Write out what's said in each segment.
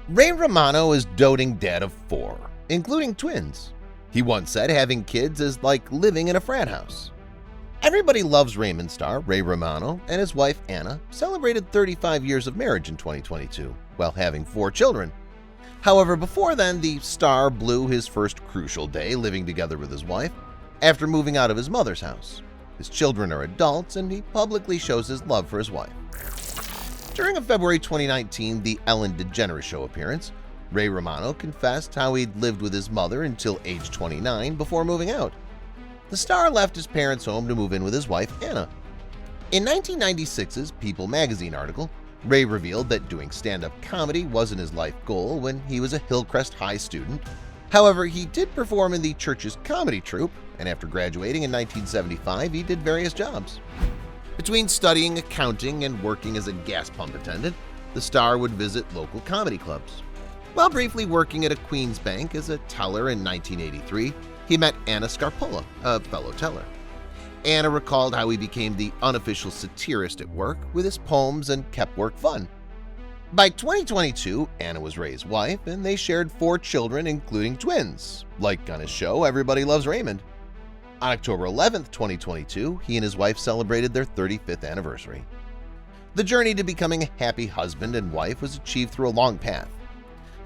Ray Romano is doting dad of 4, including twins. He once said having kids is like living in a frat house. Everybody Loves Raymond star Ray Romano and his wife Anna celebrated 35 years of marriage in 2022 while having 4 children. However, before then, the star blew his first crucial day living together with his wife after moving out of his mother's house. His children are adults and he publicly shows his love for his wife. During a February 2019 The Ellen DeGeneres Show appearance, Ray Romano confessed how he'd lived with his mother until age 29 before moving out. The star left his parents' home to move in with his wife Anna. In 1996's People magazine article, Ray revealed that doing stand-up comedy wasn't his life goal when he was a Hillcrest High student. However, he did perform in the church's comedy troupe, and after graduating in 1975, he did various jobs. Between studying accounting and working as a gas pump attendant, the star would visit local comedy clubs. While briefly working at a Queens bank as a teller in 1983, he met Anna Scarpola, a fellow teller. Anna recalled how he became the unofficial satirist at work with his poems and kept work fun. By 2022, Anna was Ray's wife, and they shared 4 children, including twins, like on his show Everybody Loves Raymond. On October 11, 2022, he and his wife celebrated their 35th anniversary. The journey to becoming a happy husband and wife was achieved through a long path.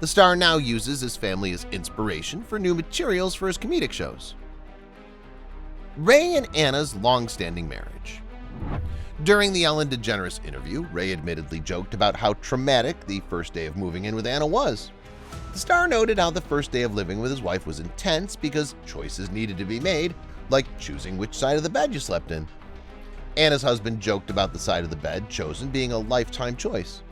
The star now uses his family as inspiration for new materials for his comedic shows. Ray and Anna's long-standing marriage. During the Ellen DeGeneres interview, Ray admittedly joked about how traumatic the first day of moving in with Anna was. The star noted how the first day of living with his wife was intense because choices needed to be made, like choosing which side of the bed you slept in. Anna's husband joked about the side of the bed chosen being a lifetime choice.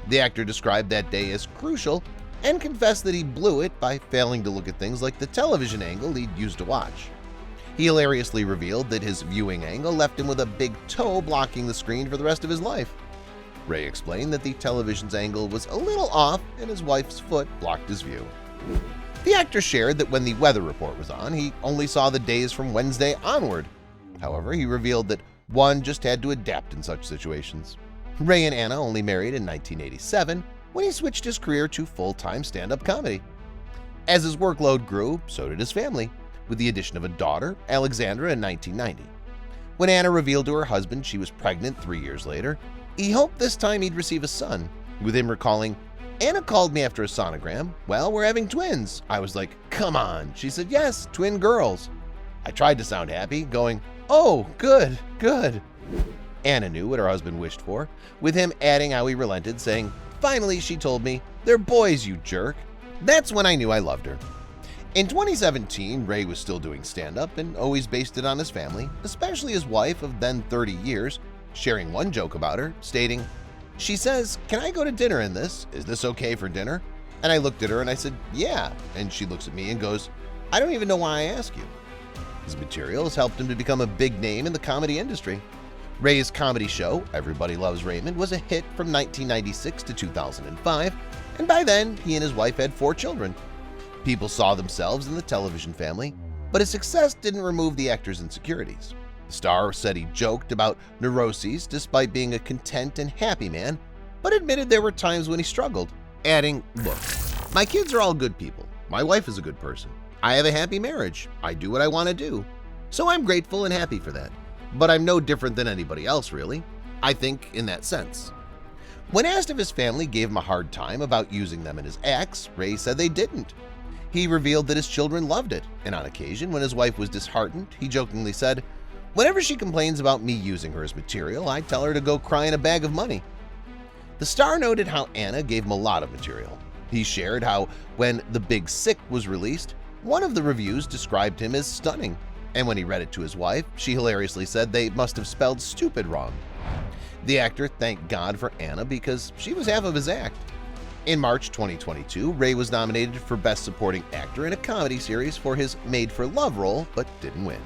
The actor described that day as crucial and confessed that he blew it by failing to look at things like the television angle he'd used to watch. He hilariously revealed that his viewing angle left him with a big toe blocking the screen for the rest of his life. Ray explained that the television's angle was a little off and his wife's foot blocked his view. The actor shared that when the weather report was on, he only saw the days from Wednesday onward. However, he revealed that one just had to adapt in such situations. Ray and Anna only married in 1987 when he switched his career to full-time stand-up comedy. As his workload grew, so did his family, with the addition of a daughter, Alexandra, in 1990. When Anna revealed to her husband she was pregnant 3 years later, he hoped this time he'd receive a son, with him recalling, "Anna called me after a sonogram. Well, we're having twins." I was like, "Come on." She said, "Yes, twin girls." I tried to sound happy, going, "Oh, good, good." Anna knew what her husband wished for, with him adding how he relented, saying, "Finally, she told me, 'They're boys, you jerk.'" That's when I knew I loved her. In 2017, Ray was still doing stand-up and always based it on his family, especially his wife of then 30 years, sharing one joke about her, stating, "She says, 'Can I go to dinner in this? Is this okay for dinner?' And I looked at her and I said, 'Yeah.' And she looks at me and goes, 'I don't even know why I ask you.'" His material has helped him to become a big name in the comedy industry. Ray's comedy show, Everybody Loves Raymond, was a hit from 1996 to 2005, and by then, he and his wife had 4 children. People saw themselves in the television family, but his success didn't remove the actor's insecurities. The star said he joked about neuroses despite being a content and happy man, but admitted there were times when he struggled, adding, "Look, my kids are all good people. My wife is a good person. I have a happy marriage. I do what I want to do. So I'm grateful and happy for that. But I'm no different than anybody else, really. I think in that sense." When asked if his family gave him a hard time about using them in his acts, Ray said they didn't. He revealed that his children loved it, and on occasion, when his wife was disheartened, he jokingly said, "Whenever she complains about me using her as material, I tell her to go cry in a bag of money." The star noted how Anna gave him a lot of material. He shared how, when The Big Sick was released, one of the reviews described him as stunning, and when he read it to his wife, she hilariously said they must have spelled stupid wrong. The actor thanked God for Anna because she was half of his act. In March 2022, Ray was nominated for Best Supporting Actor in a comedy series for his Made for Love role, but didn't win.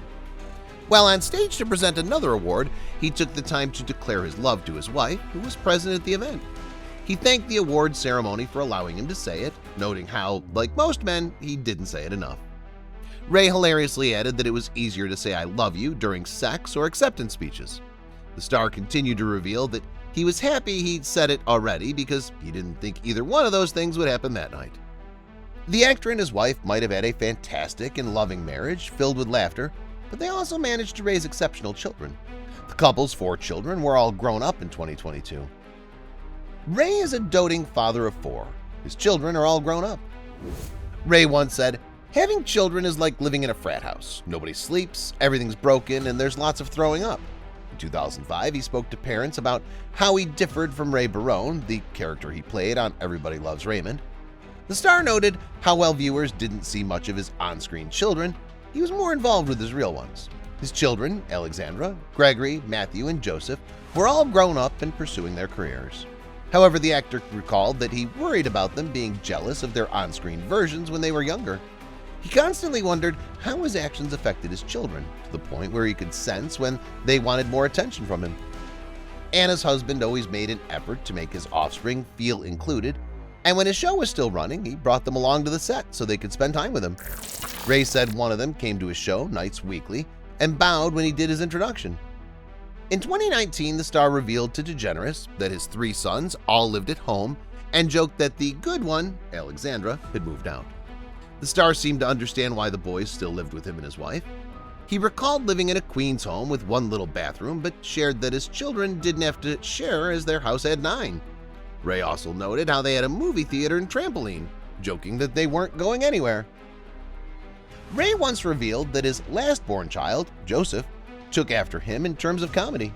While on stage to present another award, he took the time to declare his love to his wife, who was present at the event. He thanked the award ceremony for allowing him to say it, noting how, like most men, he didn't say it enough. Ray hilariously added that it was easier to say "I love you" during sex or acceptance speeches. The star continued to reveal that He was happy he'd said it already because he didn't think either one of those things would happen that night. The actor and his wife might have had a fantastic and loving marriage filled with laughter, but they also managed to raise exceptional children. The couple's 4 children were all grown up in 2022. Ray is a doting father of 4. His children are all grown up. Ray once said, "Having children is like living in a frat house. Nobody sleeps, everything's broken, and there's lots of throwing up." In 2005, he spoke to parents about how he differed from Ray Barone, the character he played on Everybody Loves Raymond. The star noted how while viewers didn't see much of his on-screen children, he was more involved with his real ones. His children, Alexandra, Gregory, Matthew, and Joseph, were all grown up and pursuing their careers. However, the actor recalled that he worried about them being jealous of their on-screen versions when they were younger. He constantly wondered how his actions affected his children, to the point where he could sense when they wanted more attention from him. Anna's husband always made an effort to make his offspring feel included, and when his show was still running, he brought them along to the set so they could spend time with him. Ray said one of them came to his show nights weekly and bowed when he did his introduction. In 2019, the star revealed to DeGeneres that his 3 sons all lived at home and joked that the good one, Alexandra, had moved out. The star seemed to understand why the boys still lived with him and his wife. He recalled living in a queen's home with 1 little bathroom, but shared that his children didn't have to share as their house had 9. Ray also noted how they had a movie theater and trampoline, joking that they weren't going anywhere. Ray once revealed that his last-born child, Joseph, took after him in terms of comedy.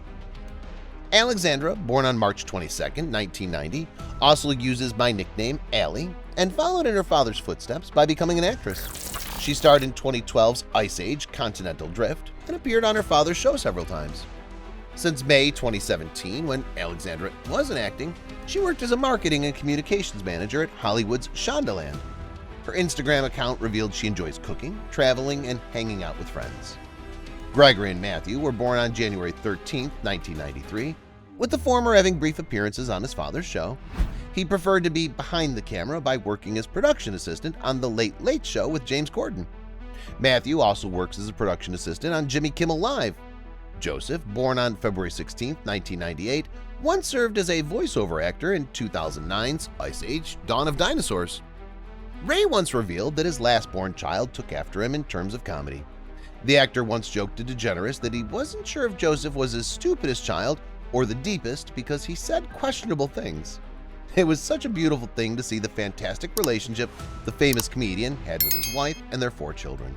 Alexandra, born on March 22, 1990, also uses my nickname Allie and followed in her father's footsteps by becoming an actress. She starred in 2012's Ice Age Continental Drift and appeared on her father's show several times. Since May 2017, when Alexandra wasn't acting, she worked as a marketing and communications manager at Hollywood's Shondaland. Her Instagram account revealed she enjoys cooking, traveling, and hanging out with friends. Gregory and Matthew were born on January 13, 1993, with the former having brief appearances on his father's show. He preferred to be behind the camera by working as production assistant on The Late Late Show with James Corden. Matthew also works as a production assistant on Jimmy Kimmel Live. Joseph, born on February 16, 1998, once served as a voiceover actor in 2009's Ice Age Dawn of Dinosaurs. Ray once revealed that his last-born child took after him in terms of comedy. The actor once joked to DeGeneres that he wasn't sure if Joseph was his stupidest child or the deepest because he said questionable things. It was such a beautiful thing to see the fantastic relationship the famous comedian had with his wife and their 4 children.